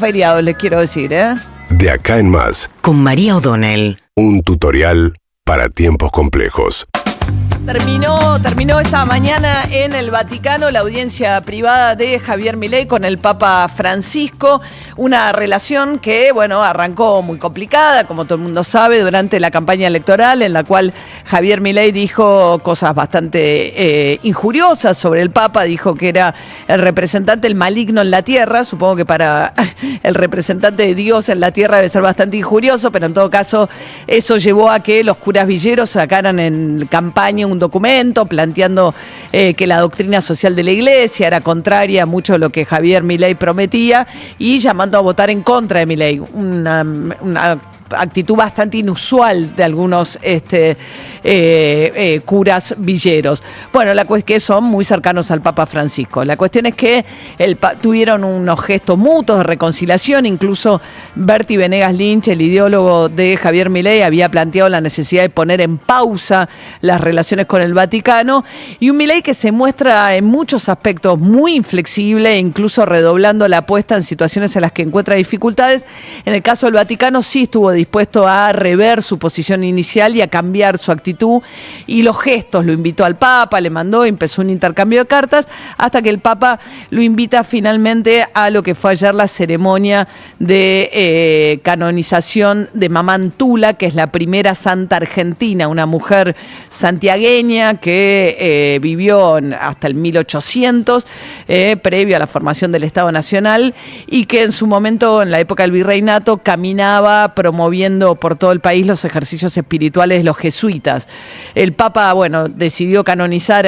feriados, les quiero decir, ¿eh? De acá en más. Con María O'Donnell. Un tutorial para tiempos complejos. Terminó esta mañana en el Vaticano la audiencia privada de Javier Milei con el Papa Francisco, una relación que, bueno, arrancó muy complicada, como todo el mundo sabe, durante la campaña electoral, en la cual Javier Milei dijo cosas bastante injuriosas sobre el Papa, dijo que era el representante del maligno en la tierra. Supongo que para el representante de Dios en la tierra debe ser bastante injurioso, pero en todo caso eso llevó a que los curas villeros sacaran en campaña un documento planteando que la doctrina social de la Iglesia era contraria a mucho de lo que Javier Milei prometía y llamando a votar en contra de Milei. Una actitud bastante inusual de algunos curas villeros. Bueno, que son muy cercanos al Papa Francisco. La cuestión es que tuvieron unos gestos mutuos de reconciliación. Incluso Berti Venegas Lynch, el ideólogo de Javier Milei, había planteado la necesidad de poner en pausa las relaciones con el Vaticano. Y un Milei que se muestra en muchos aspectos muy inflexible, incluso redoblando la apuesta en situaciones en las que encuentra dificultades. En el caso del Vaticano sí estuvo dispuesto a rever su posición inicial y a cambiar su actitud y los gestos. Lo invitó al Papa, le mandó, empezó un intercambio de cartas hasta que el Papa lo invita finalmente a lo que fue ayer la ceremonia de canonización de Mamá Antula, que es la primera santa argentina, una mujer santiagueña que vivió hasta el 1800, previo a la formación del Estado Nacional, y que en su momento, en la época del virreinato, caminaba promoviendo por todo el país los ejercicios espirituales de los jesuitas. El Papa, bueno, decidió canonizar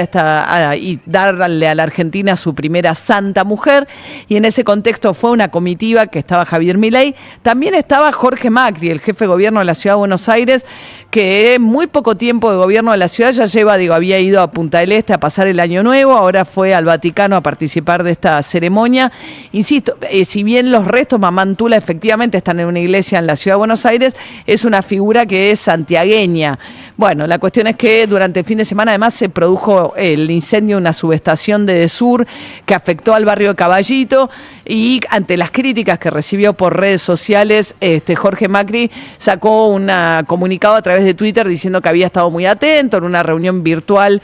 y darle a la Argentina su primera santa mujer, y en ese contexto fue una comitiva que estaba Javier Milei, también estaba Jorge Macri, el jefe de gobierno de la Ciudad de Buenos Aires, que muy poco tiempo de gobierno de la ciudad ya lleva, había ido a Punta del Este a pasar el Año Nuevo, ahora fue al Vaticano a participar de esta ceremonia. Insisto, si bien los restos Mamá Antula efectivamente están en una iglesia en la Ciudad de Buenos Aires, es una figura que es santiagueña. Bueno, la cuestión es que durante el fin de semana además se produjo el incendio de una subestación de Edesur que afectó al barrio de Caballito, y ante las críticas que recibió por redes sociales, Jorge Macri sacó un comunicado a través de Twitter diciendo que había estado muy atento en una reunión virtual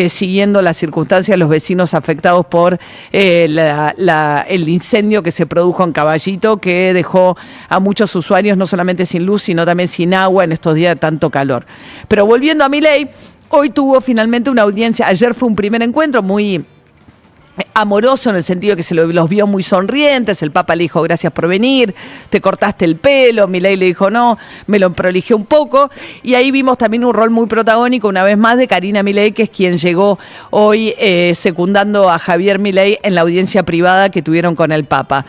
siguiendo las circunstancias de los vecinos afectados por el incendio que se produjo en Caballito, que dejó a muchos usuarios no solamente sin luz, sino también sin agua en estos días de tanto calor. Pero volviendo a Milei, hoy tuvo finalmente una audiencia. Ayer fue un primer encuentro muy amoroso en el sentido que los vio muy sonrientes. El Papa le dijo: gracias por venir, te cortaste el pelo. Milei le dijo: no, me lo prolijé un poco. Y ahí vimos también un rol muy protagónico una vez más de Karina Milei, que es quien llegó hoy secundando a Javier Milei en la audiencia privada que tuvieron con el Papa.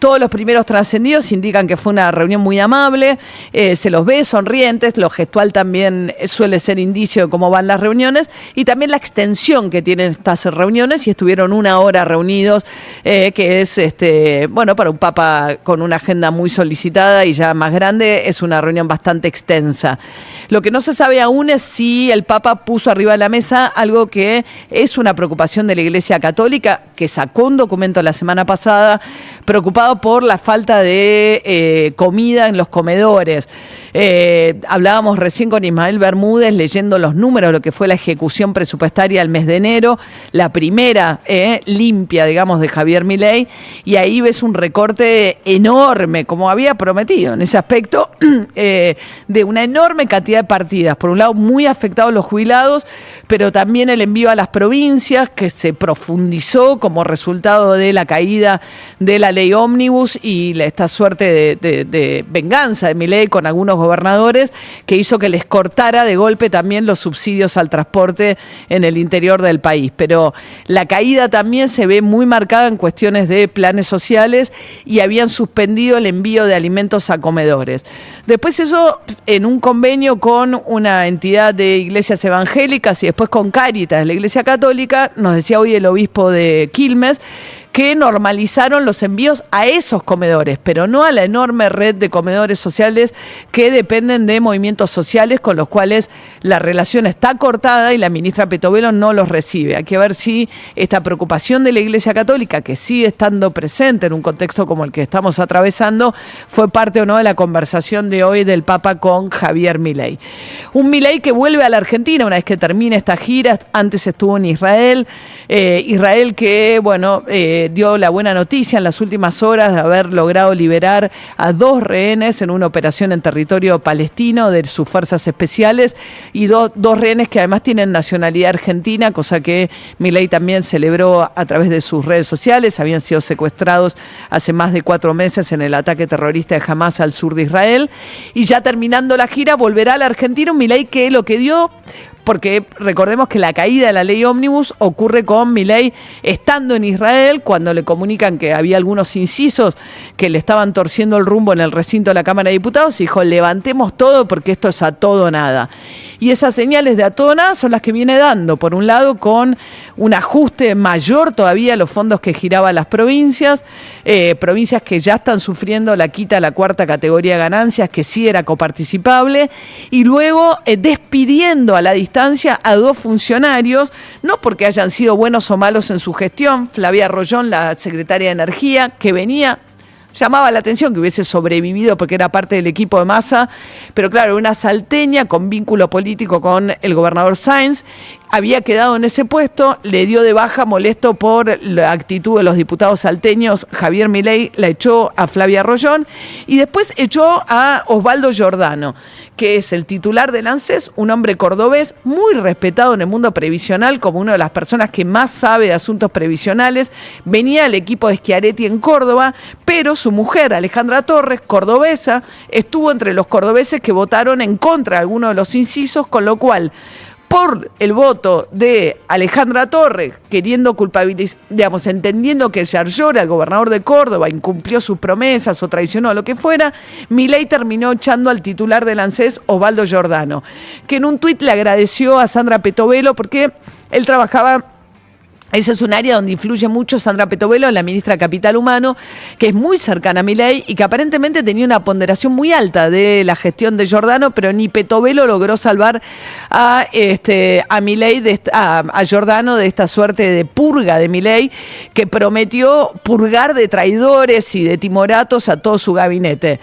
Todos los primeros trascendidos indican que fue una reunión muy amable, se los ve sonrientes, lo gestual también suele ser indicio de cómo van las reuniones, y también la extensión que tienen estas reuniones, y estuvieron una hora reunidos, que es, para un Papa con una agenda muy solicitada y ya más grande, es una reunión bastante extensa. Lo que no se sabe aún es si el Papa puso arriba de la mesa algo que es una preocupación de la Iglesia Católica, que sacó un documento la semana pasada preocupado por la falta de comida en los comedores. Hablábamos recién con Ismael Bermúdez leyendo los números de lo que fue la ejecución presupuestaria del mes de enero, la primera limpia, digamos, de Javier Milei, y ahí ves un recorte enorme, como había prometido en ese aspecto, de una enorme cantidad de partidas. Por un lado, muy afectados los jubilados, pero también el envío a las provincias, que se profundizó como resultado de la caída de la ley ómnibus y esta suerte de venganza de Milei con algunos gobernadores, que hizo que les cortara de golpe también los subsidios al transporte en el interior del país. Pero la caída también se ve muy marcada en cuestiones de planes sociales, y habían suspendido el envío de alimentos a comedores. Después eso, en un convenio con una entidad de iglesias evangélicas y después con Cáritas, la Iglesia Católica, nos decía hoy el obispo de Quilmes, que normalizaron los envíos a esos comedores, pero no a la enorme red de comedores sociales que dependen de movimientos sociales con los cuales la relación está cortada y la ministra Petovelo no los recibe. Hay que ver si esta preocupación de la Iglesia Católica, que sigue estando presente en un contexto como el que estamos atravesando, fue parte o no de la conversación de hoy del Papa con Javier Milei. Un Milei que vuelve a la Argentina una vez que termina esta gira. Antes estuvo en Israel. Israel que, bueno, dio la buena noticia en las últimas horas de haber logrado liberar a 2 rehenes en una operación en territorio palestino de sus fuerzas especiales y dos rehenes que además tienen nacionalidad argentina, cosa que Milei también celebró a través de sus redes sociales. Habían sido secuestrados hace más de 4 meses en el ataque terrorista de Hamas al sur de Israel. Y ya terminando la gira, volverá a la Argentina un Milei que lo que dio... Porque recordemos que la caída de la ley ómnibus ocurre con Milei estando en Israel, cuando le comunican que había algunos incisos que le estaban torciendo el rumbo en el recinto de la Cámara de Diputados, y dijo, levantemos todo porque esto es a todo o nada. Y esas señales de a todo o nada son las que viene dando, por un lado con un ajuste mayor todavía a los fondos que giraban las provincias que ya están sufriendo la quita de la 4ª categoría de ganancias, que sí era coparticipable, y luego despidiendo a la distancia a 2 funcionarios, no porque hayan sido buenos o malos en su gestión. Flavia Rollón, la secretaria de Energía, que llamaba la atención que hubiese sobrevivido porque era parte del equipo de Massa, pero claro, una salteña con vínculo político con el gobernador Sáenz, había quedado en ese puesto, le dio de baja molesto por la actitud de los diputados salteños. Javier Milei la echó a Flavia Rollón y después echó a Osvaldo Giordano, que es el titular del ANSES, un hombre cordobés muy respetado en el mundo previsional como una de las personas que más sabe de asuntos previsionales. Venía del equipo de Schiaretti en Córdoba, pero su mujer, Alejandra Torres, cordobesa, estuvo entre los cordobeses que votaron en contra de algunos de los incisos, con lo cual, por el voto de Alejandra Torres, queriendo culpabilizar, entendiendo que Yarlora, el gobernador de Córdoba, incumplió sus promesas o traicionó a lo que fuera, Milei terminó echando al titular del ANSES, Osvaldo Giordano, que en un tuit le agradeció a Sandra Petovelo porque él trabajaba... Ese es un área donde influye mucho Sandra Petovelo, la ministra de Capital Humano, que es muy cercana a Milei y que aparentemente tenía una ponderación muy alta de la gestión de Giordano, pero ni Petovelo logró salvar a Milei, a Giordano de esta suerte de purga de Milei, que prometió purgar de traidores y de timoratos a todo su gabinete.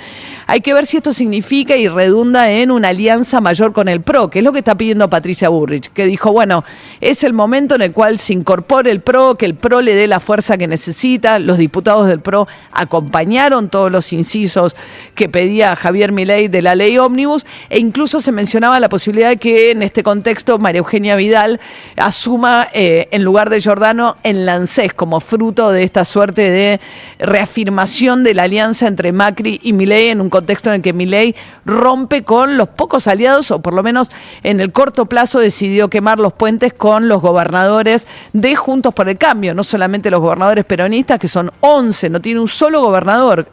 Hay que ver si esto significa y redunda en una alianza mayor con el PRO, que es lo que está pidiendo Patricia Bullrich, que dijo, bueno, es el momento en el cual se incorpora el PRO, que el PRO le dé la fuerza que necesita. Los diputados del PRO acompañaron todos los incisos que pedía Javier Milei de la ley ómnibus, e incluso se mencionaba la posibilidad de que en este contexto María Eugenia Vidal asuma en lugar de Giordano en la ANSES, como fruto de esta suerte de reafirmación de la alianza entre Macri y Milei, en un contexto en el que Milei rompe con los pocos aliados, o por lo menos en el corto plazo decidió quemar los puentes con los gobernadores de Juntos por el Cambio, no solamente los gobernadores peronistas, que son 11, no tiene un solo gobernador,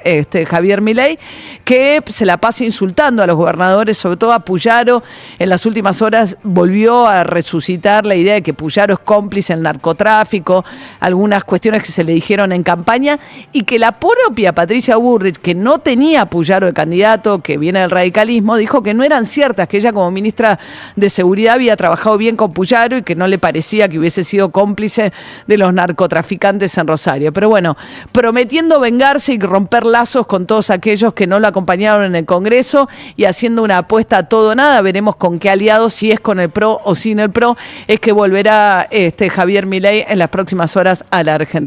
Javier Milei, que se la pasa insultando a los gobernadores, sobre todo a Puyaro. En las últimas horas volvió a resucitar la idea de que Puyaro es cómplice del narcotráfico, algunas cuestiones que se le dijeron en campaña, y que la propia Patricia Bullrich, que no tenía a Puyaro de candidato, que viene del radicalismo, dijo que no eran ciertas, que ella como ministra de Seguridad había trabajado bien con Puyaro y que no le parecía que hubiese sido cómplice de los narcotraficantes en Rosario. Pero bueno, prometiendo vengarse y romper lazos con todos aquellos que no lo acompañaron en el Congreso y haciendo una apuesta a todo o nada. Veremos con qué aliados, si es con el PRO o sin el PRO, es que volverá Javier Milei en las próximas horas a la Argentina.